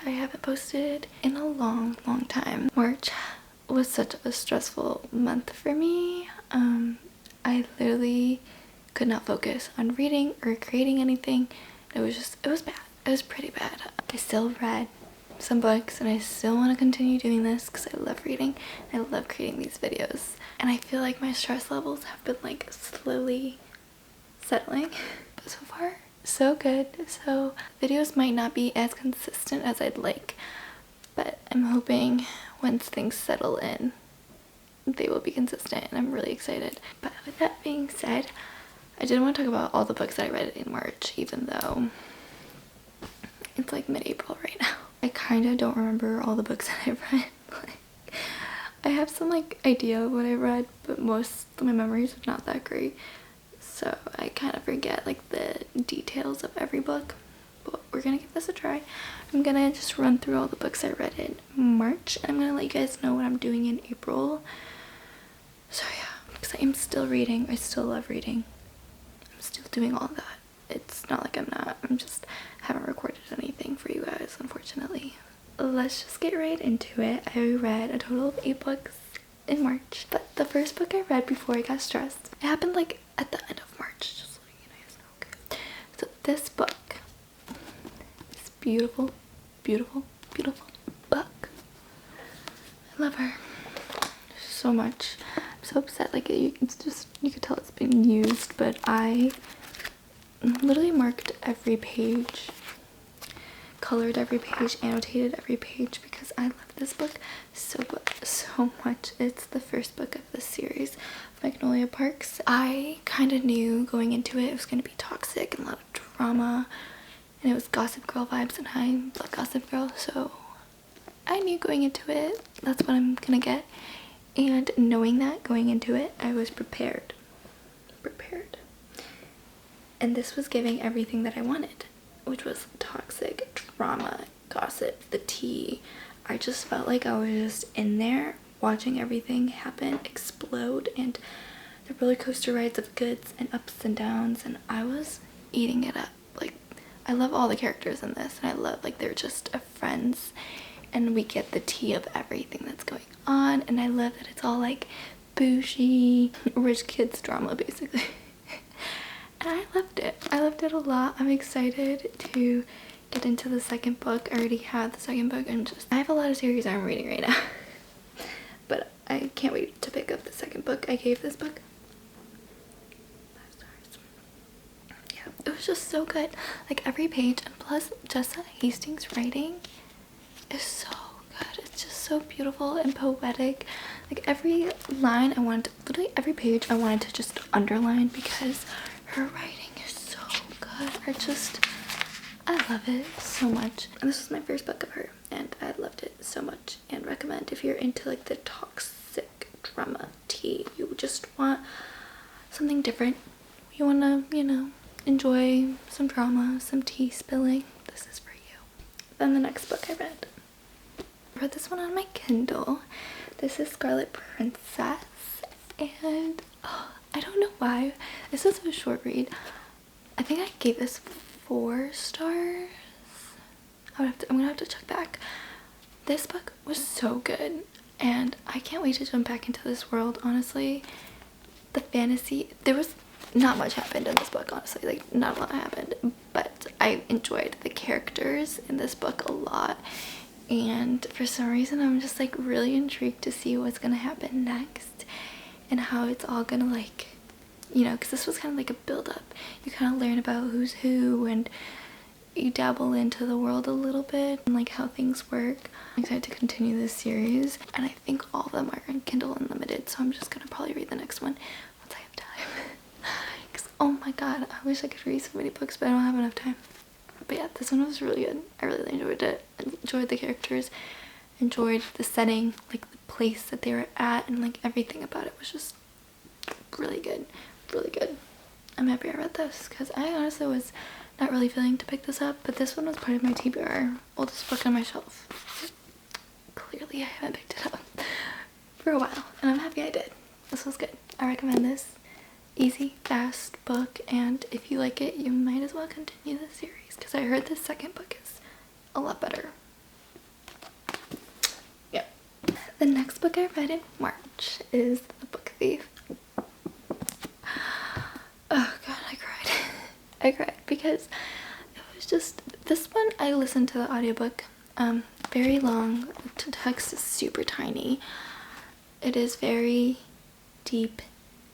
I haven't posted in a long time. March was such a stressful month for me. I literally could not focus on reading or creating anything. It was bad. It was pretty bad. I still read some books and I still want to continue doing this because I love reading. I love creating these videos. And I feel like my stress levels have been like slowly settling. But so far, so good. So videos might not be as consistent as I'd like, but I'm hoping once things settle in, they will be consistent, and I'm really excited. But with that being said, I didn't want to talk about all the books that I read in March, even though it's like mid-April right now. I kind of don't remember all the books that I've read. Like, I have some like idea of what I read, but most of my memories are not that great. So I kind of forget like the details of every book. But we're gonna give this a try. I'm gonna just run through all the books I read in March, and I'm gonna let you guys know what I'm doing in April. So yeah, because I am still reading. I still love reading. I'm still doing all that. It's not like I'm not. I'm just haven't recorded anything for you guys, unfortunately. Let's just get right into it. I read a total of 8 books in March. But the first book I read before I got stressed, it happened like at the end of March, just so you guys know. Okay. So this book, this beautiful book. I love her so much. I'm so upset. Like it's just, you could tell it's been used, but I literally marked every page, colored every page, annotated every page because I love this book so much. It's the first book of the series, Magnolia Parks. I kind of knew going into it was going to be toxic and a lot of drama, and it was Gossip Girl vibes, and I love Gossip Girl, so I knew going into it that's what I'm gonna get. And knowing that going into it, I was prepared. And this was giving everything that I wanted, which was toxic, drama, gossip, the tea. I just felt like I was just in there watching everything happen, explode, and the roller coaster rides of goods and ups and downs, and I was eating it up. Like, I love all the characters in this, and I love like they're just friends, and we get the tea of everything that's going on, and I love that it's all like bougie rich kids drama basically. And I loved it. I loved it a lot. I'm excited to get into the second book. I already have the second book, and I have a lot of series I'm reading right now. But I can't wait to pick up the second book. I gave this book 5 stars. Yeah, it was just so good. Like every page, and plus Jessa Hastings' writing is so good. It's just so beautiful and poetic. Like every line I wanted to, literally every page I wanted to just underline because her writing is so good. I love it so much. And this was my first book of her, and I loved it so much, and recommend if you're into like the toxic drama tea, you just want something different, you want to, you know, enjoy some drama, some tea spilling, this is for you. Then the next book I read this one on my Kindle. This is Scarlet Princess, and I don't know why. This is a short read. I think I gave this 4 stars. I'm gonna have to check back. This book was so good, and I can't wait to jump back into this world. Honestly, the fantasy, there was not much happened in this book, honestly, like not a lot happened, but I enjoyed the characters in this book a lot, and for some reason I'm just like really intrigued to see what's gonna happen next and how it's all gonna, like, you know, because this was kind of like a build-up. You kind of learn about who's who, and you dabble into the world a little bit and like how things work. I'm excited to continue this series, and I think all of them are in Kindle Unlimited, so I'm just gonna probably read the next one once I have time. Because oh my god, I wish I could read so many books, but I don't have enough time. But yeah, this one was really good. I really enjoyed it. Enjoyed the characters, enjoyed the setting, like the place that they were at, and like everything about it was just really good. Really good. I'm happy I read this because I honestly was not really feeling to pick this up, but this one was part of my TBR, oldest book on my shelf. Clearly I haven't picked it up for a while, and I'm happy I did. This was good. I recommend this. Easy, fast book, and if you like it, you might as well continue the series because I heard the second book is a lot better. book I read in March is The Book Thief. Oh god, I cried. I cried because it was just, this one I listened to the audiobook, very long, the text is super tiny. It is very deep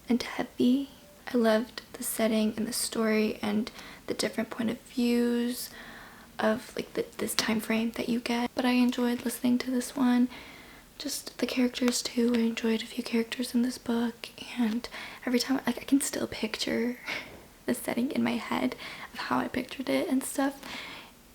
and heavy. I loved the setting and the story and the different point of views of like this time frame that you get. But I enjoyed listening to this one. Just the characters too. I enjoyed a few characters in this book, and every time like I can still picture the setting in my head of how I pictured it and stuff.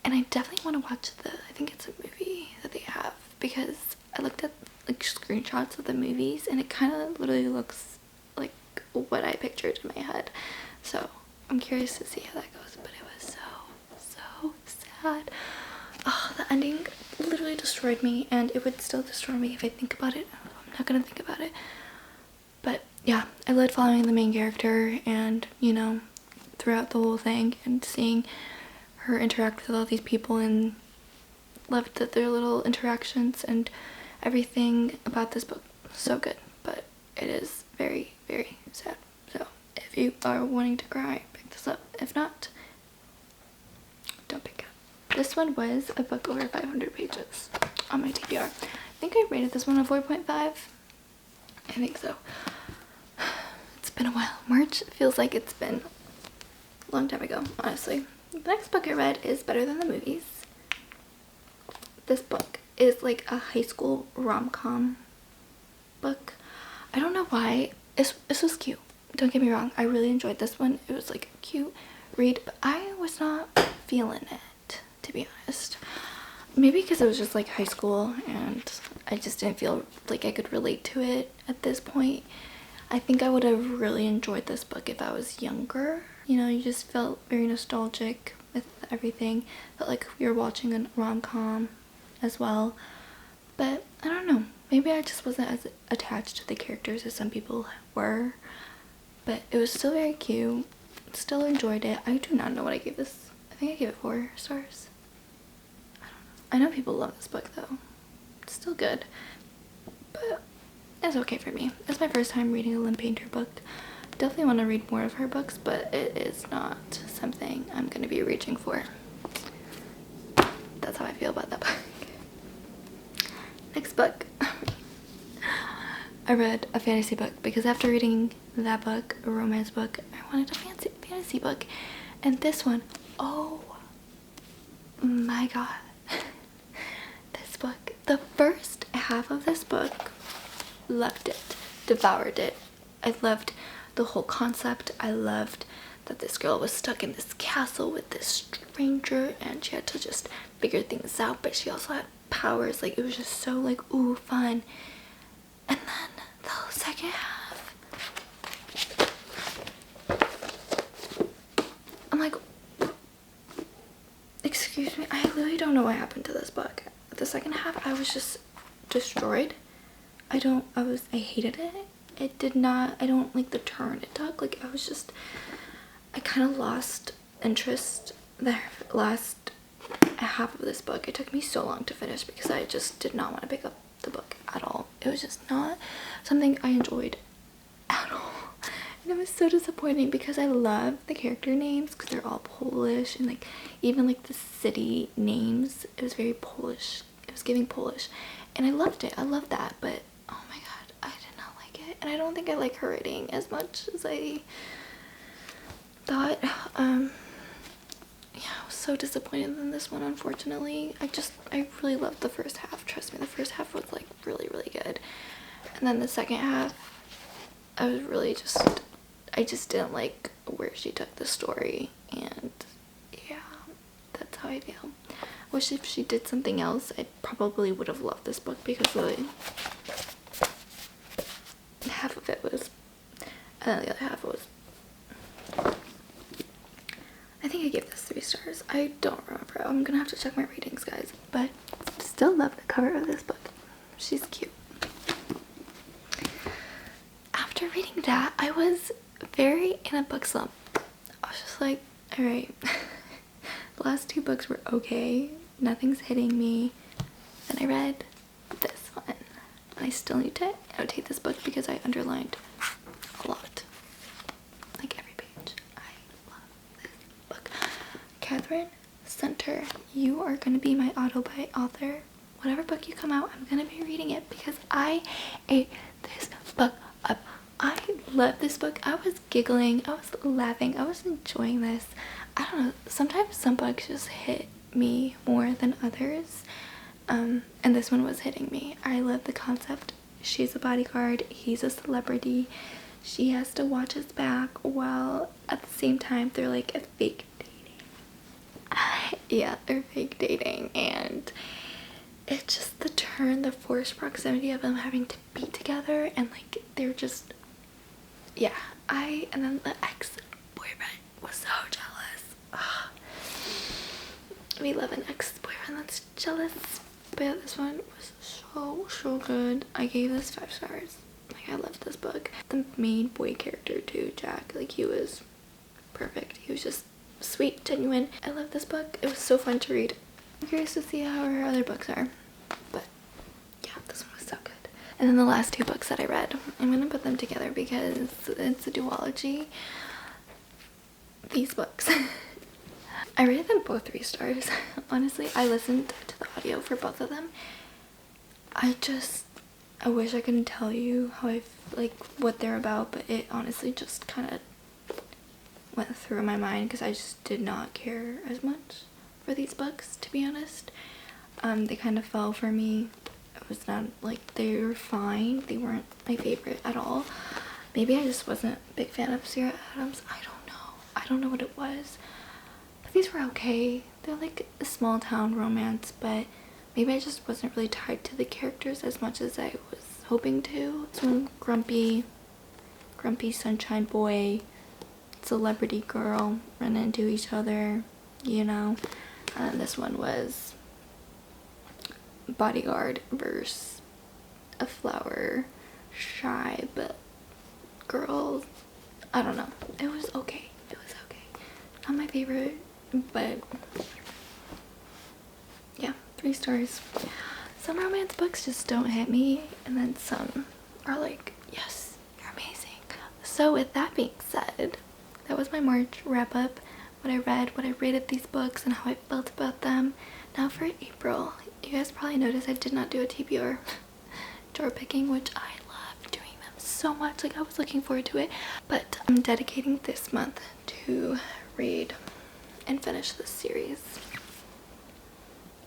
And I definitely want to watch I think it's a movie that they have, because I looked at like screenshots of the movies and it kind of literally looks like what I pictured in my head. So I'm curious to see how that goes. But it was so sad. Oh, the ending literally destroyed me, and it would still destroy me if I think about it. I'm not gonna think about it. But yeah, I loved following the main character and, you know, throughout the whole thing, and seeing her interact with all these people, and loved their little interactions and everything about this book. So good. But it is very sad. So if you are wanting to cry, pick this up. If not, don't pick it. This one was a book over 500 pages on my TBR. I think I rated this one a 4.5. I think so. It's been a while. March feels like it's been a long time ago, honestly. The next book I read is Better Than the Movies. This book is like a high school rom-com book. I don't know why. This was cute. Don't get me wrong. I really enjoyed this one. It was like a cute read, but I was not feeling it, to be honest. Maybe because it was just like high school and I just didn't feel like I could relate to it at this point. I think I would have really enjoyed this book if I was younger. You know, you just felt very nostalgic with everything. Felt like we were watching a rom-com as well. But I don't know. Maybe I just wasn't as attached to the characters as some people were. But it was still very cute. Still enjoyed it. I do not know what I gave this. I think I gave it 4 stars. I don't know. I know people love this book though. It's still good. But it's okay for me. It's my first time reading a Lynn Painter book. Definitely want to read more of her books, but it is not something I'm going to be reaching for. That's how I feel about that book. Next book. I read a fantasy book because after reading that book, a romance book, I wanted a fantasy book. And this one, oh my god. This book, the first half of this book, loved it, devoured it. I loved the whole concept. I loved that this girl was stuck in this castle with this stranger and she had to just figure things out, but she also had powers. Like, it was just so like, ooh, fun. And then the whole second half, I'm like, excuse me, I literally don't know what happened to this book. The second half, I was just destroyed. I hated it. It did not, I don't like the turn it took. Like, I kind of lost interest the last half of this book. It took me so long to finish because I just did not want to pick up the book at all. It was just not something I enjoyed at all. And it was so disappointing because I love the character names because they're all Polish, and like even like the city names, it was very Polish. It was giving Polish. And I loved it. I loved that, but oh my god, I did not like it. And I don't think I like her writing as much as I thought. Yeah, I was so disappointed in this one, unfortunately. I really loved the first half. Trust me, the first half was like really good. And then the second half, I just didn't like where she took the story. And yeah, that's how I feel. Wish if she did something else, I probably would have loved this book because half of it was, and then the other half was, I think I gave this 3 stars. I don't remember. I'm gonna have to check my ratings, guys. But still love the cover of this book. She's cute. After reading that, I was very in a book slump. I was just like, alright. The last 2 books were okay. Nothing's hitting me. Then I read this one. I still need to annotate this book because I underlined a lot. Like every page. I love this book. Catherine Center, you are going to be my auto-buy author. Whatever book you come out, I'm going to be reading it because I ate this book up. I love this book. I was giggling. I was laughing. I was enjoying this. I don't know. Sometimes some books just hit me more than others. And this one was hitting me. I love the concept. She's a bodyguard. He's a celebrity. She has to watch his back while at the same time they're like a fake dating. Yeah, they're fake dating. And it's just the forced proximity of them having to be together and like they're just, yeah. And then the ex-boyfriend was so jealous. Ugh. We love an ex-boyfriend that's jealous. But yeah, this one was so good. I gave this 5 stars. Like, I loved this book. The main boy character too, Jack, like he was perfect. He was just sweet, genuine. I love this book. It was so fun to read. I'm curious to see how her other books are, but yeah, this one was so good. And then the last 2 books that I read, I'm gonna put them together because it's a duology. These books. I rated them both 3 stars. Honestly, I listened to the audio for both of them. I wish I could tell you how like what they're about, but it honestly just kind of went through my mind because I just did not care as much for these books, to be honest. They kind of fell for me. It was not like, they were fine. They weren't my favorite at all. Maybe I just wasn't a big fan of Sarah Adams. I don't know what it was. These were okay. They're like a small town romance, but maybe I just wasn't really tied to the characters as much as I was hoping to. Some grumpy sunshine boy, celebrity girl run into each other, you know. And this one was bodyguard versus a flower shy but girl. I don't know. It was okay. Not my favorite, but yeah, 3 stars. Some romance books just don't hit me, and then some are like, yes, you're amazing. So with that being said, that was my March wrap up. What I read, what I rated these books, and how I felt about them. Now for April, you guys probably noticed I did not do a TBR drawer picking, which I love doing them so much. Like, I was looking forward to it, but I'm dedicating this month to read and finish this series.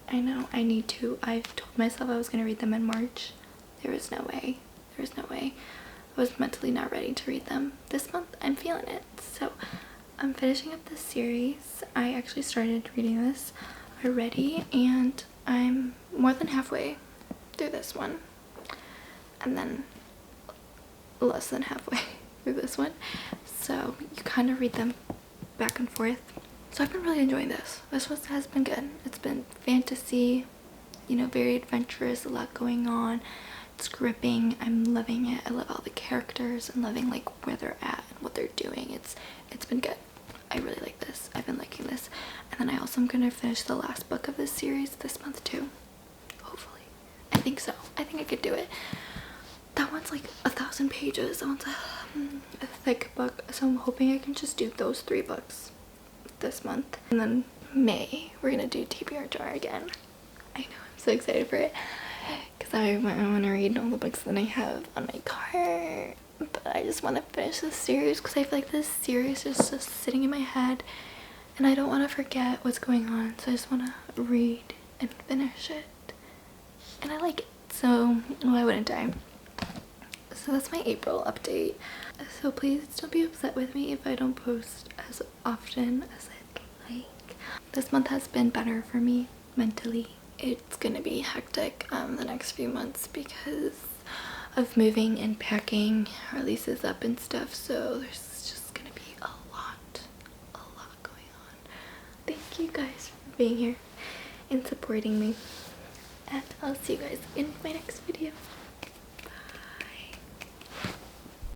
I know I need to. I've told myself I was going to read them in March. There was no way. I was mentally not ready to read them. This month I'm feeling it. So I'm finishing up this series. I actually started reading this already and I'm more than halfway through this one, and then less than halfway through this one. So you kind of read them back and forth. So I've been really enjoying this. This one has been good. It's been fantasy, you know, very adventurous, a lot going on. It's gripping. I'm loving it. I love all the characters and loving like where they're at and what they're doing. It's been good. I really like this. I've been liking this. And then I also am gonna finish the last book of this series this month too. Hopefully. I think so. I think I could do it. That one's like 1,000 pages. That one's a thick book, so I'm hoping I can just do those 3 books this month. And then May, we're gonna do TBR jar again. I know, I'm so excited for it because I want to read all the books that I have on my cart, but I just want to finish this series because I feel like this series is just sitting in my head and I don't want to forget what's going on, so I just want to read and finish it, and I like it, so why wouldn't I? So that's my April update. So please don't be upset with me if I don't post as often as I'd like. This month has been better for me mentally. It's gonna be hectic the next few months because of moving and packing our leases up and stuff, so there's just gonna be a lot going on. Thank you guys for being here and supporting me, and I'll see you guys in my next video.